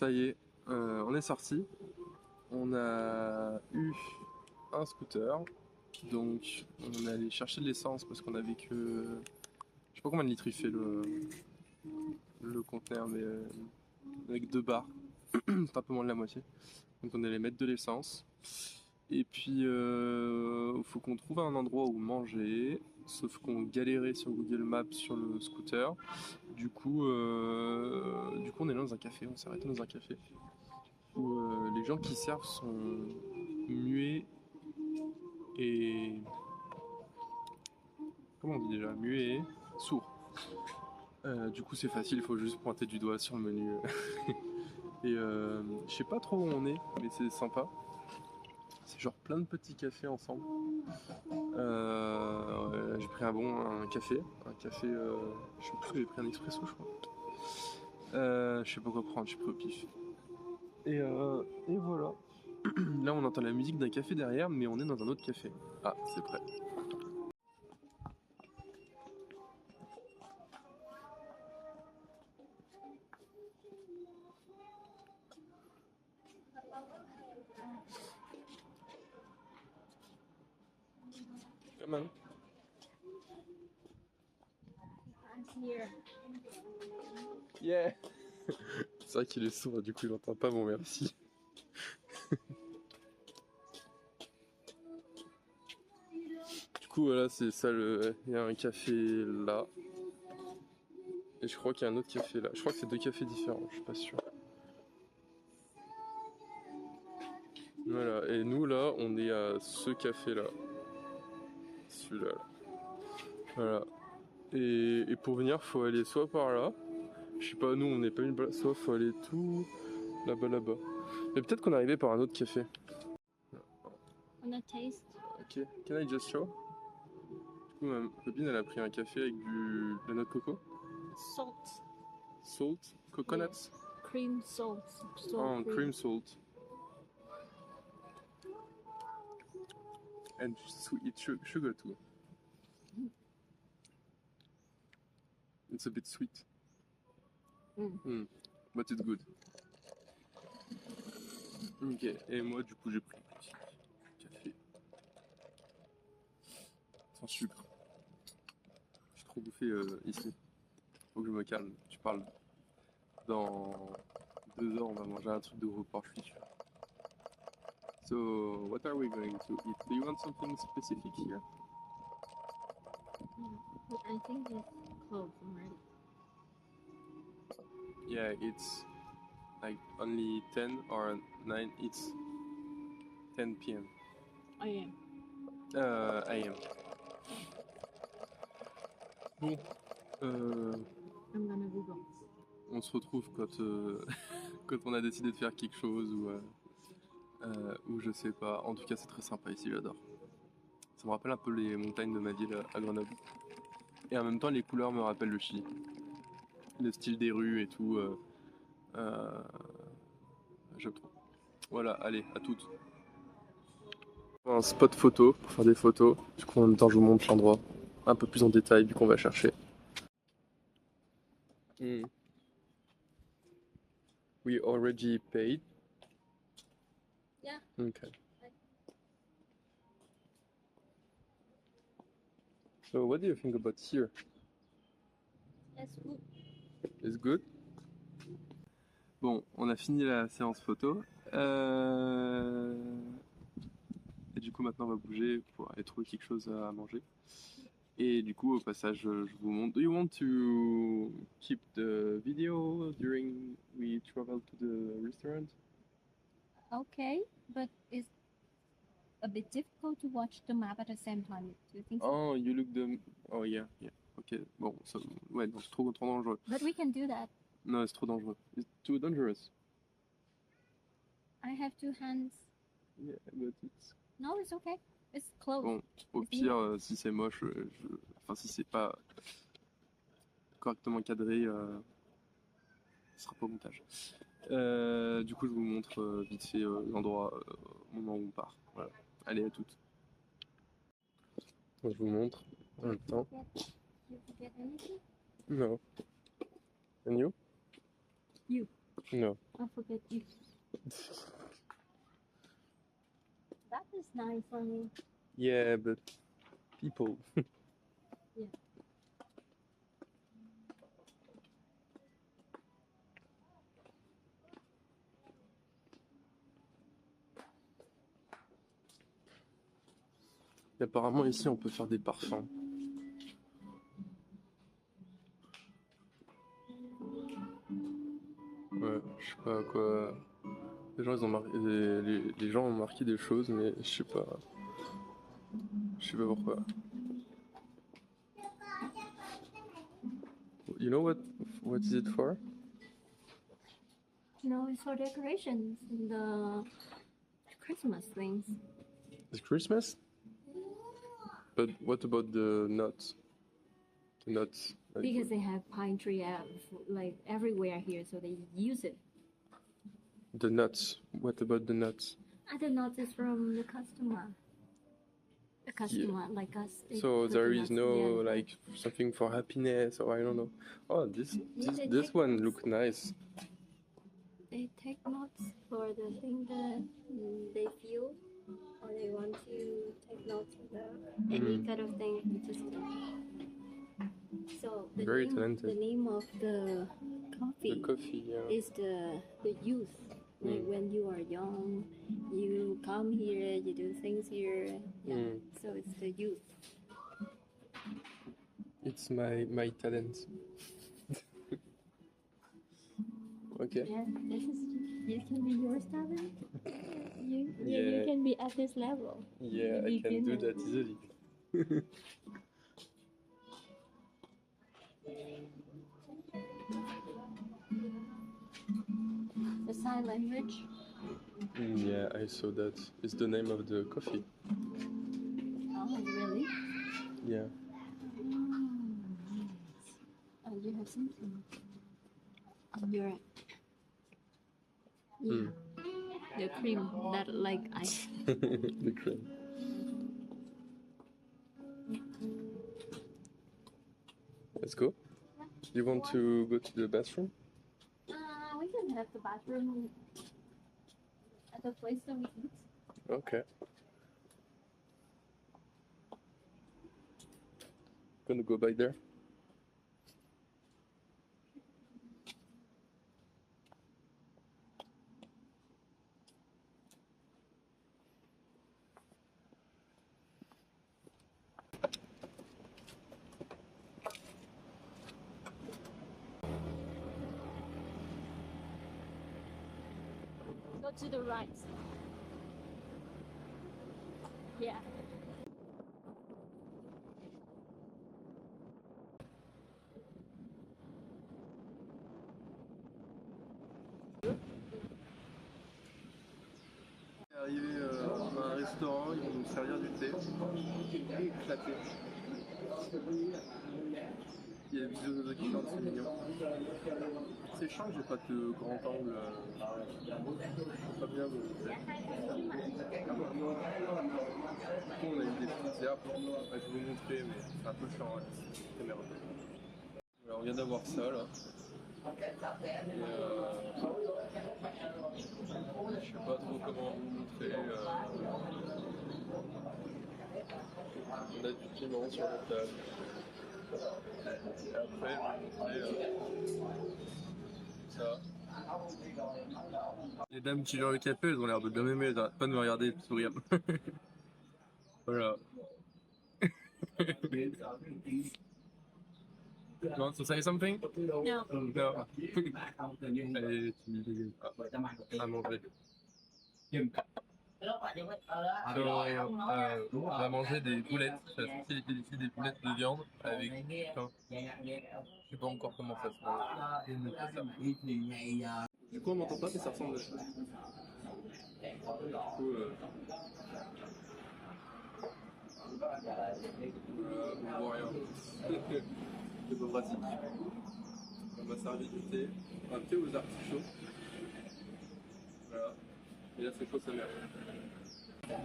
ça y est, on est sorti. On a eu un scooter, donc on est allé chercher de l'essence parce qu'on avait que. Je sais pas combien de litres il fait le conteneur, mais avec 2 barres, c'est un peu moins de la moitié. Donc on allait mettre de l'essence. Et puis il faut qu'on trouve un endroit où manger, sauf qu'on galérait sur Google Maps sur le scooter. Du coup on est dans un café, on s'est arrêté dans un café où les gens qui servent sont muets et... Comment on dit déjà? Muets et sourds. Du coup c'est facile, il faut juste pointer du doigt sur le menu. Et je sais pas trop où on est, mais c'est sympa. C'est genre plein de petits cafés ensemble. Ouais, j'ai pris un café. Je sais plus, j'avais pris un expresso je crois. Je sais pas quoi prendre, j'ai pris au pif. Et voilà. Là on entend la musique d'un café derrière, mais on est dans un autre café. Ah, c'est prêt. Come on. Yeah. C'est vrai qu'il est sourd, du coup il entend pas mon merci. Du coup voilà, c'est ça il y a un café là. Et je crois qu'il y a un autre café là. Je crois que c'est 2 cafés différents, je suis pas sûr. Voilà, et nous là, on est à ce café là. Celui-là. Là. Voilà. Et pour venir, faut aller soit par là. Je sais pas, nous on n'est pas une place, soit faut aller tout là-bas. Mais peut-être qu'on est arrivé par un autre café. On a taste. Ok, can I just show? Du coup, ma copine elle a pris un café avec de la noix de coco. Salt. Salt, coconuts. Cream salt. Oh, cream salt. And sweet sugar too. It's a bit sweet. But it's good. Ok, et moi du coup j'ai pris un petit café sans sucre. J'ai trop bouffé ici. Faut que je me calme. Tu parles. Dans 2 heures on va manger un truc de gros porc, je suis sûr. So, what are we going to eat? Do you want something specific here? But I think it's closed already. Yeah, it's like only 10 or 9. It's 10 p.m. Oh yeah. AM. Bon, I'm gonna Google. on se retrouve quand, quand on a décidé de faire quelque chose ou je sais pas. En tout cas, c'est très sympa ici, j'adore. Ça me rappelle un peu les montagnes de ma ville à Grenoble. Et en même temps, les couleurs me rappellent le Chili. Le style des rues et tout. J'aime trop. Voilà, allez, à toutes. Un spot photo pour faire des photos. Du coup, en même temps, je vous montre l'endroit un peu plus en détail vu qu'on va chercher. We already paid. Yeah. Okay. So, what do you think about here? That's good. It's good. Bon, on a fini la séance photo. Et du coup, maintenant, on va bouger pour aller trouver quelque chose à manger. Et du coup, au passage, je vous montre. Do you want to keep the video during we travel to the restaurant? Okay, but it's a bit difficult to watch the map at the same time. Do you think so? Oh, you look the... Oh, yeah. Ok, bon, ouais, non, c'est trop dangereux. But we can do that. Non, c'est trop dangereux. It's too dangerous. I have 2 hands. Yeah, but it's... No, it's okay. It's closed. Bon, au pire, si c'est moche, enfin, si c'est pas correctement cadré, ce sera pas au montage. Du coup, je vous montre vite fait l'endroit au moment où on part. Voilà. Allez, à toutes. Je vous montre en même temps. You forget anything? No. And you? You. No. I forget but you. That is nice for me. Yeah, but people. Yeah. Et apparemment ici on peut faire des parfums. Ouais, je sais pas quoi. Les gens, ils ont les gens ont marqué des choses, mais je sais pas. Je sais pas pourquoi. You know what is it for? No, it's for decorations and the Christmas things. It's Christmas? But what about the nuts? The nuts. Like, Because they have pine tree like everywhere here, so they use it. the nuts. What about the nuts? I don't know, it's from the customer. The customer, like us. they So put there the is nuts- no yeah, like something for happiness or I don't know. Oh, this Yeah, they this take one nuts. look nice. They take notes for the thing that they feel, or they want to take notes for any kind of thing. Just so the Very name, talented. the name of the coffee, The coffee, yeah. is the youth. Like when you are young, you come here, you do things here. Yeah. So it's the youth. It's my talent. Okay. Yeah, this can be your talent. You Yeah. can be at this level. Yeah, I You can do can- that easily. The sign language. Yeah, I saw that. It's the name of the coffee. Oh, really? Yeah. Oh, you have something. Your yeah. The cream that like ice. The cream. Let's go. You want to go to the bathroom? We can have the bathroom at the place that we eat. Okay. Gonna go by there. Go to the right. Yeah. Arrivé à un restaurant, ils vont nous servir du thé. Éclaté. Il y a des vidéos qui chantent, c'est mignon. C'est chiant que j'ai pas de grand angle. Pas bien le thé. Du coup, on a eu des petites herbes. Je vais vous montrer, mais c'est un peu chiant avec cette caméra. Alors, on vient d'avoir ça là. Et, je sais pas trop comment vous montrer. On a du piment sur la table. Et après, je vais vous montrer ça. Les dames qui gèrent le café, elles ont l'air de bien m'aimer, elles arrêtent pas de me regarder et de sourire. Voilà. You want to say something? No. No. Allez, à manger. On va manger des boulettes. C'est la spécialité d'ici, des boulettes de viande avec pain. Je sais pas encore comment ça se mange. Du coup, on m'entend pas, mais ça ressemble à ça. Du coup, on voit rien. C'est pas pratique. On m'a servi du thé, un thé aux artichauts. Voilà. Et là, c'est quoi sa mère? Ça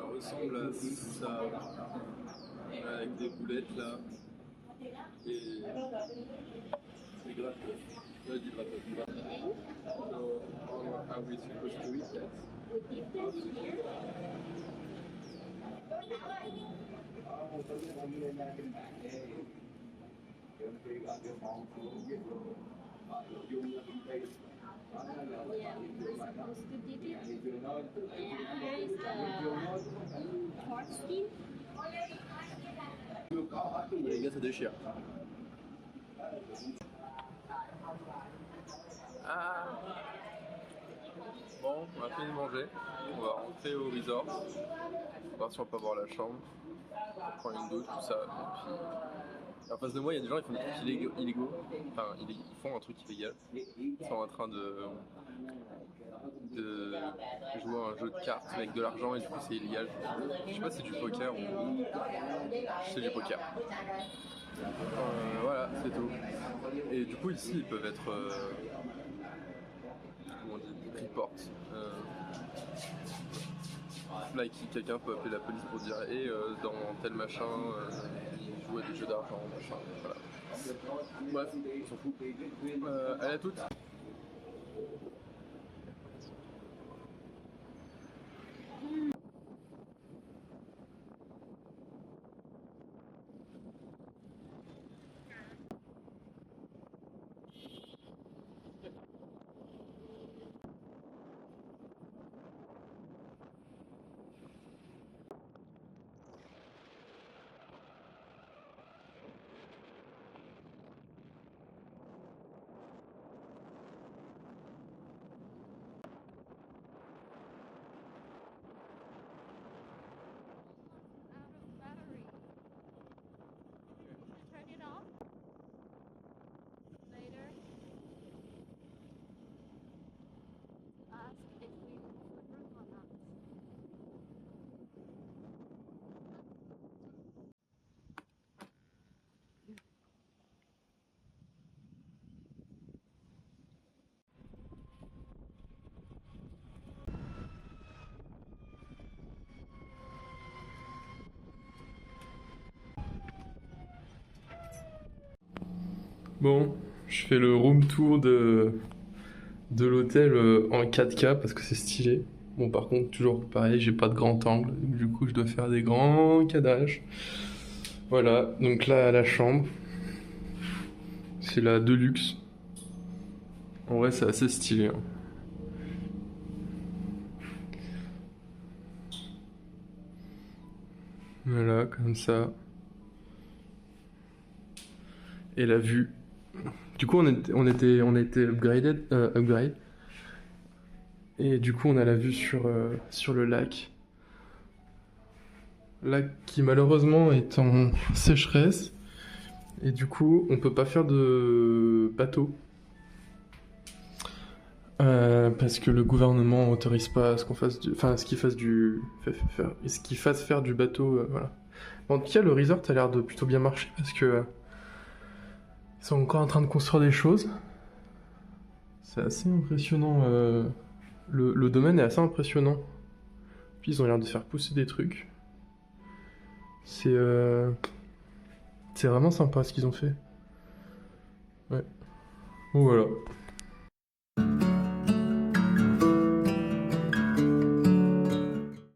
ressemble à ça, avec des boulettes là. Et c'est gratos. Are we supposed to eat that? Yeah, we're supposed to dip it. And here is the pork skin. Les gars, ça déchire. Ah. Bon, on a fini de manger. On va rentrer au resort. On va voir si on peut avoir la chambre. Prendre une douche, tout ça. Et puis, en face de moi, il y a des gens qui font des trucs illégaux. Enfin, ils font un truc illégal. Ils sont en train de jouer à un jeu de cartes avec de l'argent et du coup c'est illégal. Je sais pas si c'est du poker ou c'est du poker. Voilà, c'est tout. Et du coup ici ils peuvent être comment on dit, report. Là quelqu'un peut appeler la police pour dire dans tel machin il joue à des jeux d'argent, machin, voilà. Bref, on s'en fout. Allez à toutes. Bon, je fais le room tour de l'hôtel en 4K parce que c'est stylé. Bon, par contre, toujours pareil, j'ai pas de grand angle, donc du coup, je dois faire des grands cadrages. Voilà, donc là, la chambre, c'est la Deluxe. En vrai, c'est assez stylé. Hein. Voilà, comme ça. Et la vue. Du coup, on était upgrade. Et du coup, on a la vue sur le lac. Lac qui malheureusement est en sécheresse. Et du coup, on peut pas faire de bateau. Parce que le gouvernement autorise pas à ce qu'on fasse ce qu'il fasse faire du bateau, voilà. En tout cas, le resort a l'air de plutôt bien marcher parce que ils sont encore en train de construire des choses. C'est assez impressionnant. Le domaine est assez impressionnant. Puis ils ont l'air de faire pousser des trucs. C'est vraiment sympa ce qu'ils ont fait. Ouais. Bon, voilà.